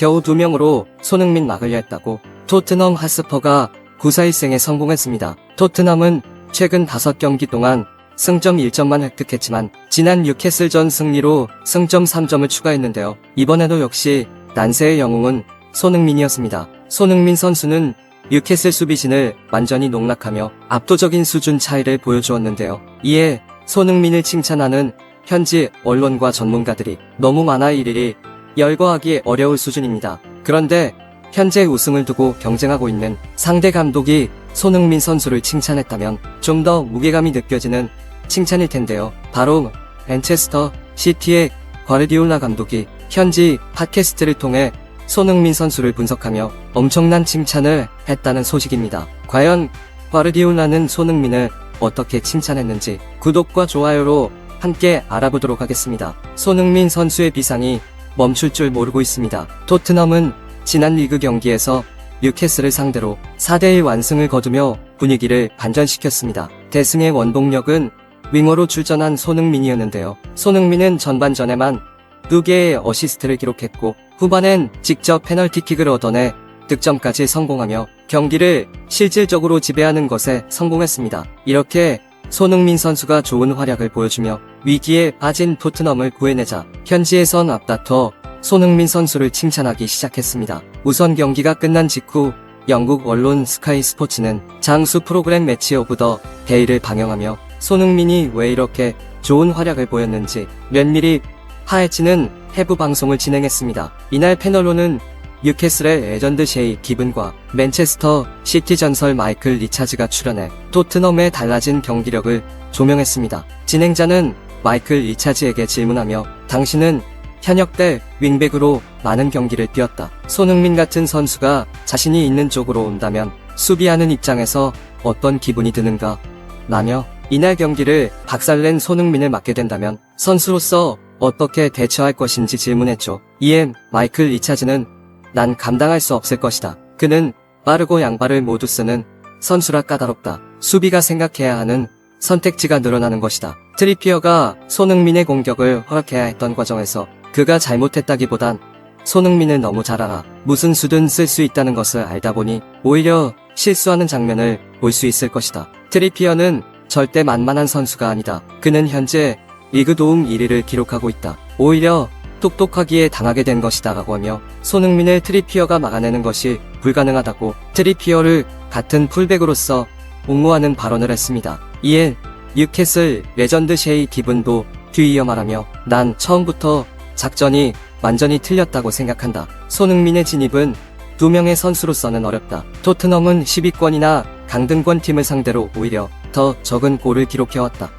겨우 2명으로 손흥민 막으려 했다고 토트넘 핫스퍼가 9-4-1승에 성공했습니다. 토트넘은 최근 5경기 동안 승점 1점만 획득했지만 지난 뉴캐슬전 승리로 승점 3점을 추가했는데요. 이번에도 역시 난세의 영웅은 손흥민이었습니다. 손흥민 선수는 뉴캐슬 수비진을 완전히 농락하며 압도적인 수준 차이를 보여주었는데요. 이에 손흥민을 칭찬하는 현지 언론과 전문가들이 너무 많아 일일이 열거하기 어려울 수준입니다. 그런데 현재 우승을 두고 경쟁하고 있는 상대 감독이 손흥민 선수를 칭찬했다면 좀 더 무게감이 느껴지는 칭찬일 텐데요. 바로 맨체스터 시티의 과르디올라 감독이 현지 팟캐스트를 통해 손흥민 선수를 분석하며 엄청난 칭찬을 했다는 소식입니다. 과연 과르디올라는 손흥민을 어떻게 칭찬했는지 구독과 좋아요로 함께 알아보도록 하겠습니다. 손흥민 선수의 비상이 멈출 줄 모르고 있습니다. 토트넘은 지난 리그 경기에서 뉴캐슬을 상대로 4대1 완승을 거두며 분위기를 반전시켰습니다. 대승의 원동력은 윙어로 출전한 손흥민이었는데요. 손흥민은 전반전에만 2개의 어시스트를 기록했고 후반엔 직접 페널티킥을 얻어내 득점까지 성공하며 경기를 실질적으로 지배하는 것에 성공했습니다. 이렇게 손흥민 선수가 좋은 활약을 보여주며 위기에 빠진 토트넘을 구해내자 현지에선 앞다퉈 손흥민 선수를 칭찬하기 시작했습니다. 우선 경기가 끝난 직후 영국 언론 스카이 스포츠는 장수 프로그램 매치 오브 더 데이를 방영하며 손흥민이 왜 이렇게 좋은 활약을 보였는지 면밀히 파헤치는 해부 방송을 진행했습니다. 이날 패널로는 뉴캐슬의 레전드 셰이 기븐과 맨체스터 시티 전설 마이클 리차즈가 출연해 토트넘의 달라진 경기력을 조명했습니다. 진행자는 마이클 리차즈에게 질문하며 당신은 현역 때 윙백으로 많은 경기를 뛰었다. 손흥민 같은 선수가 자신이 있는 쪽으로 온다면 수비하는 입장에서 어떤 기분이 드는가? 라며 이날 경기를 박살낸 손흥민을 맡게 된다면 선수로서 어떻게 대처할 것인지 질문했죠. 이에 마이클 리차즈는 난 감당할 수 없을 것이다. 그는 빠르고 양발을 모두 쓰는 선수라 까다롭다. 수비가 생각해야 하는 선택지가 늘어나는 것이다. 트리피어가 손흥민의 공격을 허락해야 했던 과정에서 그가 잘못했다기보단 손흥민을 너무 잘 알아 무슨 수든 쓸 수 있다는 것을 알다 보니 오히려 실수하는 장면을 볼 수 있을 것이다. 트리피어는 절대 만만한 선수가 아니다. 그는 현재 리그 도움 1위를 기록하고 있다. 오히려 똑똑하기에 당하게 된 것이다 라고 하며 손흥민을 트리피어가 막아내는 것이 불가능하다고 트리피어를 같은 풀백으로서 옹호하는 발언을 했습니다. 이에 뉴캐슬 레전드 셰이 기븐도 뒤이어 말하며 난 처음부터 작전이 완전히 틀렸다고 생각한다. 손흥민의 진입은 2명의 선수로서는 어렵다. 토트넘은 10위권이나 강등권 팀을 상대로 오히려 더 적은 골을 기록해왔다.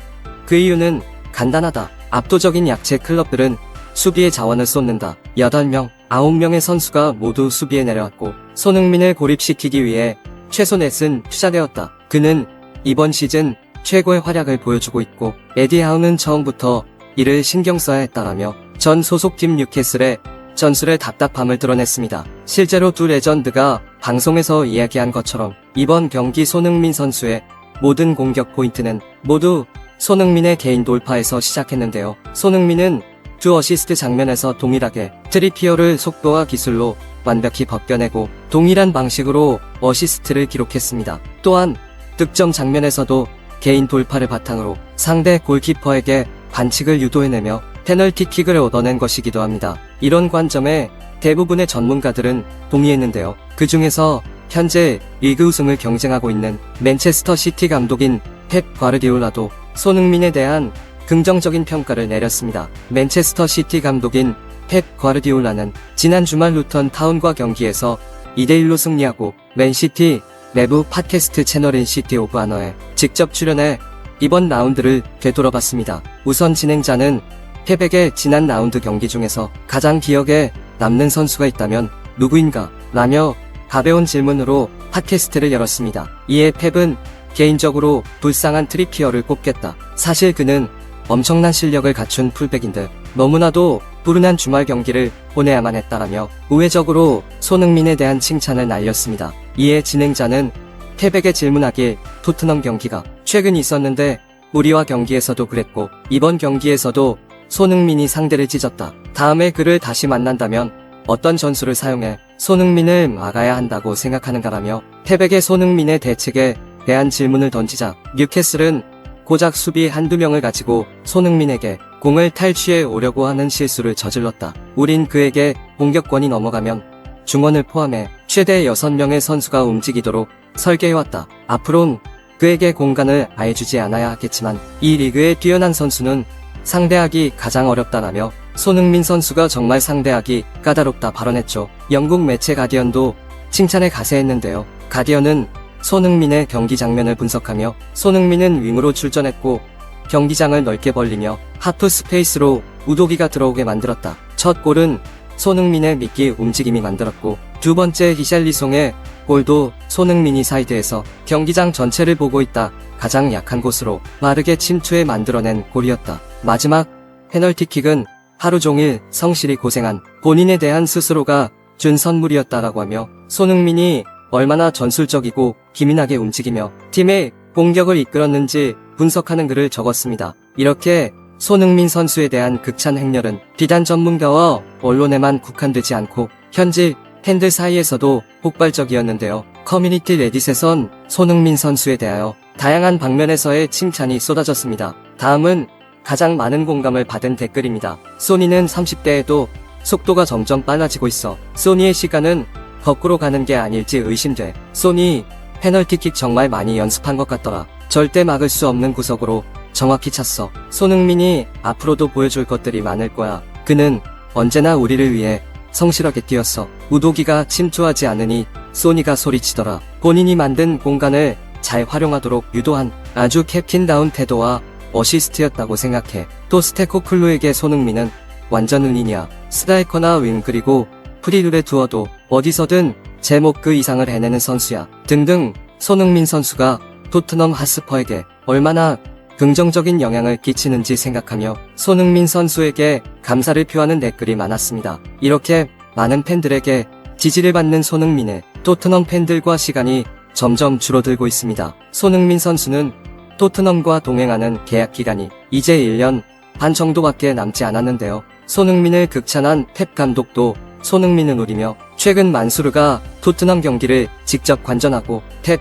그 이유는 간단하다. 압도적인 약체 클럽들은 수비에 자원을 쏟는다. 8명, 9명의 선수가 모두 수비에 내려왔고 손흥민을 고립시키기 위해 최소 넷은 투자되었다. 그는 이번 시즌 최고의 활약을 보여주고 있고 에디 하우는 처음부터 이를 신경 써야 했다라며 전 소속팀 뉴캐슬의 전술의 답답함을 드러냈습니다. 실제로 두 레전드가 방송에서 이야기한 것처럼 이번 경기 손흥민 선수의 모든 공격 포인트는 모두 손흥민의 개인 돌파에서 시작했는데요. 손흥민은 두 어시스트 장면에서 동일하게 트리피어를 속도와 기술로 완벽히 벗겨내고 동일한 방식으로 어시스트를 기록했습니다. 또한 득점 장면에서도 개인 돌파를 바탕으로 상대 골키퍼에게 반칙을 유도해내며 페널티킥을 얻어낸 것이기도 합니다. 이런 관점에 대부분의 전문가들은 동의했는데요. 그 중에서 현재 리그 우승을 경쟁하고 있는 맨체스터 시티 감독인 펩 과르디올라도 손흥민에 대한 긍정적인 평가를 내렸습니다. 맨체스터 시티 감독인 펩 과르디올라는 지난 주말 루턴 타운과 경기에서 2대1로 승리하고 맨시티 내부 팟캐스트 채널인 시티 오브 아너에 직접 출연해 이번 라운드를 되돌아봤습니다. 우선 진행자는 펩에게 지난 라운드 경기 중에서 가장 기억에 남는 선수가 있다면 누구인가? 라며 가벼운 질문으로 팟캐스트를 열었습니다. 이에 펩은 개인적으로 불쌍한 트리피어를 꼽겠다. 사실 그는 엄청난 실력을 갖춘 풀백인데 너무나도 불운한 주말 경기를 보내야만 했다라며 우회적으로 손흥민에 대한 칭찬을 날렸습니다. 이에 진행자는 펩에게 질문하길 토트넘 경기가 최근 있었는데 우리와 경기에서도 그랬고 이번 경기에서도 손흥민이 상대를 찢었다. 다음에 그를 다시 만난다면 어떤 전술을 사용해 손흥민을 막아야 한다고 생각하는가라며 태백의 손흥민의 대책에 대한 질문을 던지자 뉴캐슬은 고작 수비 한두 명을 가지고 손흥민에게 공을 탈취해 오려고 하는 실수를 저질렀다. 우린 그에게 공격권이 넘어가면 중원을 포함해 최대 6명의 선수가 움직이도록 설계해왔다. 앞으론 그에게 공간을 아예 주지 않아야 하겠지만 이 리그의 뛰어난 선수는 상대하기 가장 어렵다라며 손흥민 선수가 정말 상대하기 까다롭다 발언했죠. 영국 매체 가디언도 칭찬에 가세했는데요. 가디언은 손흥민의 경기 장면을 분석하며 손흥민은 윙으로 출전했고 경기장을 넓게 벌리며 하프 스페이스로 우도기가 들어오게 만들었다. 첫 골은 손흥민의 미끼 움직임이 만들었고 두 번째 히샬리송의 골도 손흥민이 사이드에서 경기장 전체를 보고 있다 가장 약한 곳으로 빠르게 침투해 만들어낸 골이었다. 마지막 페널티킥은 하루 종일 성실히 고생한 본인에 대한 스스로가 준 선물이었다라고 하며 손흥민이 얼마나 전술적이고 기민하게 움직이며 팀의 공격을 이끌었는지 분석하는 글을 적었습니다. 이렇게 손흥민 선수에 대한 극찬 행렬은 비단 전문가와 언론에만 국한되지 않고 현지 팬들 사이에서도 폭발적이었는데요. 커뮤니티 레딧에선 손흥민 선수에 대하여 다양한 방면에서의 칭찬이 쏟아졌습니다. 다음은 가장 많은 공감을 받은 댓글입니다. 소니는 30대에도 속도가 점점 빨라지고 있어. 소니의 시간은 거꾸로 가는 게 아닐지 의심돼. 소니 페널티킥 정말 많이 연습한 것 같더라. 절대 막을 수 없는 구석으로 정확히 찼어. 손흥민이 앞으로도 보여줄 것들이 많을 거야. 그는 언제나 우리를 위해 성실하게 뛰었어. 우도기가 침투하지 않으니 소니가 소리치더라. 본인이 만든 공간을 잘 활용하도록 유도한 아주 캡틴다운 태도와 어시스트였다고 생각해. 또 스테코클루에게 손흥민은 완전 은인이야. 스트라이커나 윙 그리고 프리룰에 두어도 어디서든 제목 그 이상을 해내는 선수야. 등등 손흥민 선수가 토트넘 핫스퍼에게 얼마나 긍정적인 영향을 끼치는지 생각하며 손흥민 선수에게 감사를 표하는 댓글이 많았습니다. 이렇게 많은 팬들에게 지지를 받는 손흥민의 토트넘 팬들과 시간이 점점 줄어들고 있습니다. 손흥민 선수는 토트넘과 동행하는 계약 기간이 이제 1년 반 정도밖에 남지 않았는데요. 손흥민을 극찬한 펩 감독도 손흥민을 노리며 최근 만수르가 토트넘 경기를 직접 관전하고 펩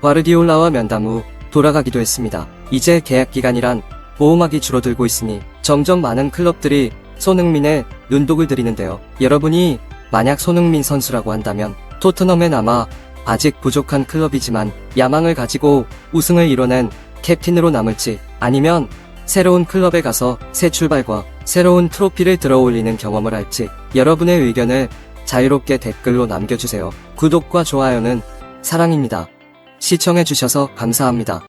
과르디올라와 면담 후 돌아가기도 했습니다. 이제 계약 기간이란 보호막이 줄어들고 있으니 점점 많은 클럽들이 손흥민의 눈독을 들이는데요. 여러분이 만약 손흥민 선수라고 한다면 토트넘엔 아마 아직 부족한 클럽이지만 야망을 가지고 우승을 이뤄낸 캡틴으로 남을지 아니면 새로운 클럽에 가서 새 출발과 새로운 트로피를 들어올리는 경험을 할지 여러분의 의견을 자유롭게 댓글로 남겨주세요. 구독과 좋아요는 사랑입니다. 시청해주셔서 감사합니다.